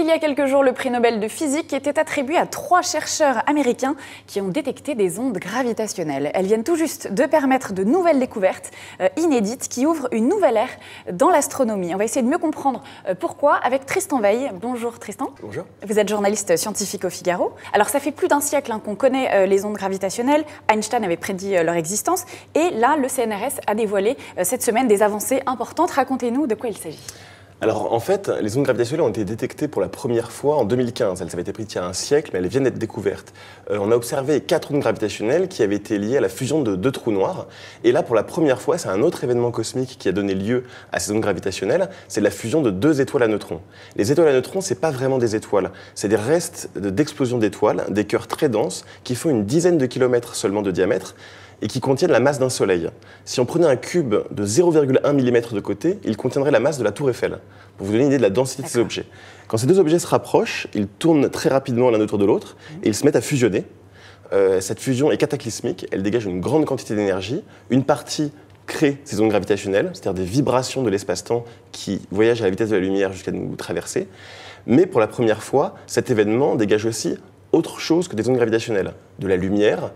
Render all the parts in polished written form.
il y a quelques jours le prix Nobel de physique qui était attribué à 3 chercheurs américains qui ont détecté des ondes gravitationnelles. Elles viennent tout juste de permettre de nouvelles découvertes inédites qui ouvrent une nouvelle ère dans l'astronomie. On va essayer de mieux comprendre pourquoi avec Tristan Veil. Bonjour Tristan. Bonjour. Vous êtes journaliste scientifique au Figaro. Alors ça fait plus d'un siècle qu'on connaît les ondes gravitationnelles. Einstein avait prédit leur existence et là le CNRS a dévoilé cette semaine des avancées importantes. Racontez-nous de quoi il s'agit. Alors en fait, les ondes gravitationnelles ont été détectées pour la première fois en 2015. Elles avaient été prises il y a un siècle, mais elles viennent d'être découvertes. On a observé 4 ondes gravitationnelles qui avaient été liées à la fusion de 2 trous noirs. Et là, pour la première fois, c'est un autre événement cosmique qui a donné lieu à ces ondes gravitationnelles, c'est la fusion de 2 étoiles à neutrons. Les étoiles à neutrons, c'est pas vraiment des étoiles, c'est des restes d'explosion d'étoiles, des cœurs très denses, qui font une dizaine de kilomètres seulement de diamètre, et qui contiennent la masse d'un soleil. Si on prenait un cube de 0,1 mm de côté, il contiendrait la masse de la tour Eiffel, pour vous donner une idée de la densité de ces objets. Quand ces 2 objets se rapprochent, ils tournent très rapidement l'un autour de l'autre, et ils se mettent à fusionner. Cette fusion est cataclysmique, elle dégage une grande quantité d'énergie. Une partie crée ces ondes gravitationnelles, c'est-à-dire des vibrations de l'espace-temps qui voyagent à la vitesse de la lumière jusqu'à nous traverser. Mais pour la première fois, cet événement dégage aussi autre chose que des ondes gravitationnelles, de la lumière,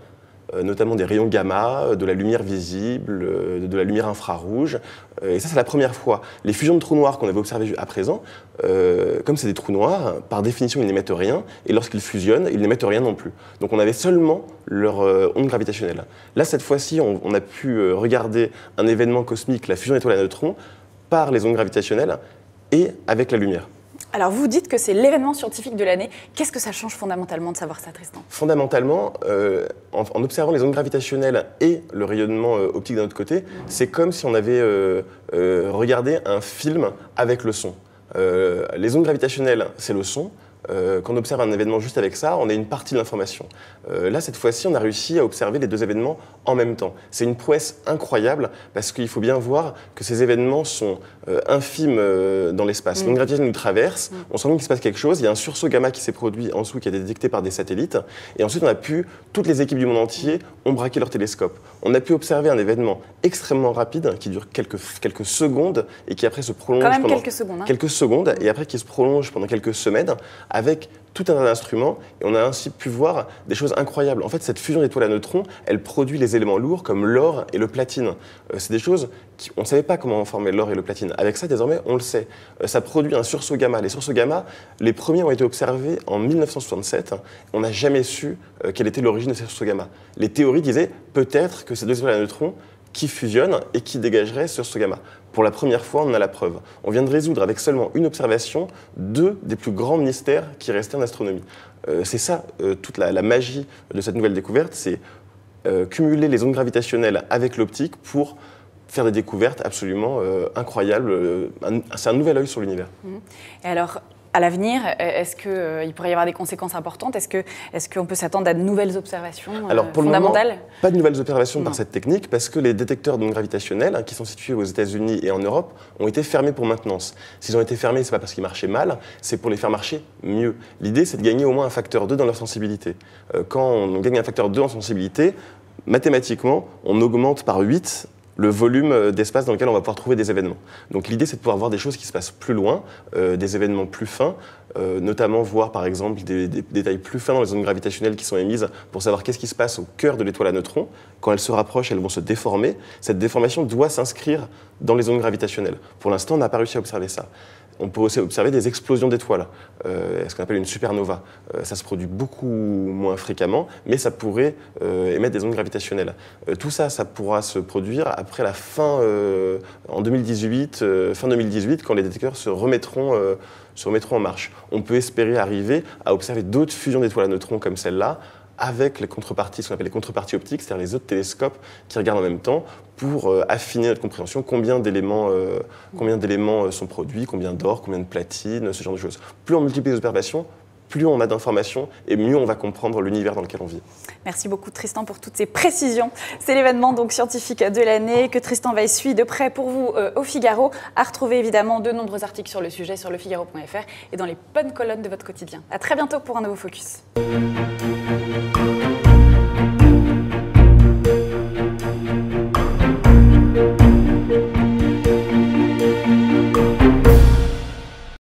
notamment des rayons gamma, de la lumière visible, de la lumière infrarouge. Et ça, c'est la première fois. Les fusions de trous noirs qu'on avait observées à présent, comme c'est des trous noirs, par définition, ils n'émettent rien, et lorsqu'ils fusionnent, ils n'émettent rien non plus. Donc on avait seulement leur onde gravitationnelle. Là, cette fois-ci, on a pu regarder un événement cosmique, la fusion d'étoiles à neutrons, par les ondes gravitationnelles et avec la lumière. Alors vous dites que c'est l'événement scientifique de l'année. Qu'est-ce que ça change fondamentalement de savoir ça, Tristan? Fondamentalement, en observant les ondes gravitationnelles et le rayonnement optique d'un autre côté, c'est comme si on avait regardé un film avec le son. Les ondes gravitationnelles, c'est le son. Quand on observe un événement juste avec ça, on a une partie de l'information. Là, cette fois-ci, on a réussi à observer les 2 événements en même temps. C'est une prouesse incroyable parce qu'il faut bien voir que ces événements sont infimes dans l'espace. L'onde gravitationnelle nous traverse, on se rend compte qu'il se passe quelque chose, il y a un sursaut gamma qui s'est produit en dessous, qui a été détecté par des satellites, et ensuite toutes les équipes du monde entier ont braqué leur télescope. On a pu observer un événement extrêmement rapide qui dure quelques secondes et qui après se prolonge pendant quelques secondes et après qui se prolonge pendant quelques semaines, avec tout un tas d'instruments, et on a ainsi pu voir des choses incroyables. En fait, cette fusion d'étoiles à neutrons, elle produit les éléments lourds comme l'or et le platine. C'est des choses on ne savait pas comment former l'or et le platine. Avec ça, désormais, on le sait. Ça produit un sursaut gamma. Les sursauts gamma, les premiers ont été observés en 1967. On n'a jamais su quelle était l'origine de ces sursauts gamma. Les théories disaient peut-être que ces 2 étoiles à neutrons qui fusionnent et qui dégageraient ce sursaut gamma. Pour la première fois, on a la preuve. On vient de résoudre avec seulement une observation 2 des plus grands mystères qui restaient en astronomie. C'est ça, toute la magie de cette nouvelle découverte, c'est cumuler les ondes gravitationnelles avec l'optique pour faire des découvertes absolument incroyables. C'est un nouvel œil sur l'univers. Et alors, à l'avenir, est-ce qu'il pourrait y avoir des conséquences importantes? Est-ce qu'on peut s'attendre à de nouvelles observations fondamentales? Le moment, pas de nouvelles observations par cette technique, parce que les détecteurs d'ondes gravitationnelles, qui sont situés aux États-Unis et en Europe, ont été fermés pour maintenance. S'ils ont été fermés, ce n'est pas parce qu'ils marchaient mal, c'est pour les faire marcher mieux. L'idée, c'est de gagner au moins un facteur 2 dans leur sensibilité. Quand on gagne un facteur 2 en sensibilité, mathématiquement, on augmente par 8 le volume d'espace dans lequel on va pouvoir trouver des événements. Donc l'idée, c'est de pouvoir voir des choses qui se passent plus loin, des événements plus fins, notamment voir par exemple des détails plus fins dans les ondes gravitationnelles qui sont émises pour savoir qu'est-ce qui se passe au cœur de l'étoile à neutrons. Quand elles se rapprochent, elles vont se déformer. Cette déformation doit s'inscrire dans les ondes gravitationnelles. Pour l'instant, on n'a pas réussi à observer ça. On peut aussi observer des explosions d'étoiles, ce qu'on appelle une supernova. Ça se produit beaucoup moins fréquemment, mais ça pourrait émettre des ondes gravitationnelles. Tout ça, ça pourra se produire après la fin, en 2018, fin 2018, quand les détecteurs se remettront en marche. On peut espérer arriver à observer d'autres fusions d'étoiles à neutrons comme celle-là, avec les contreparties, ce qu'on appelle les contreparties optiques, c'est-à-dire les autres télescopes qui regardent en même temps pour affiner notre compréhension, combien d'éléments sont produits, combien d'or, combien de platine, ce genre de choses. Plus on multiplie les observations, plus on a d'informations et mieux on va comprendre l'univers dans lequel on vit. Merci beaucoup Tristan pour toutes ces précisions. C'est l'événement donc scientifique de l'année que Tristan Veil suit de près pour vous au Figaro. À retrouver évidemment de nombreux articles sur le sujet sur lefigaro.fr et dans les bonnes colonnes de votre quotidien. À très bientôt pour un nouveau Focus.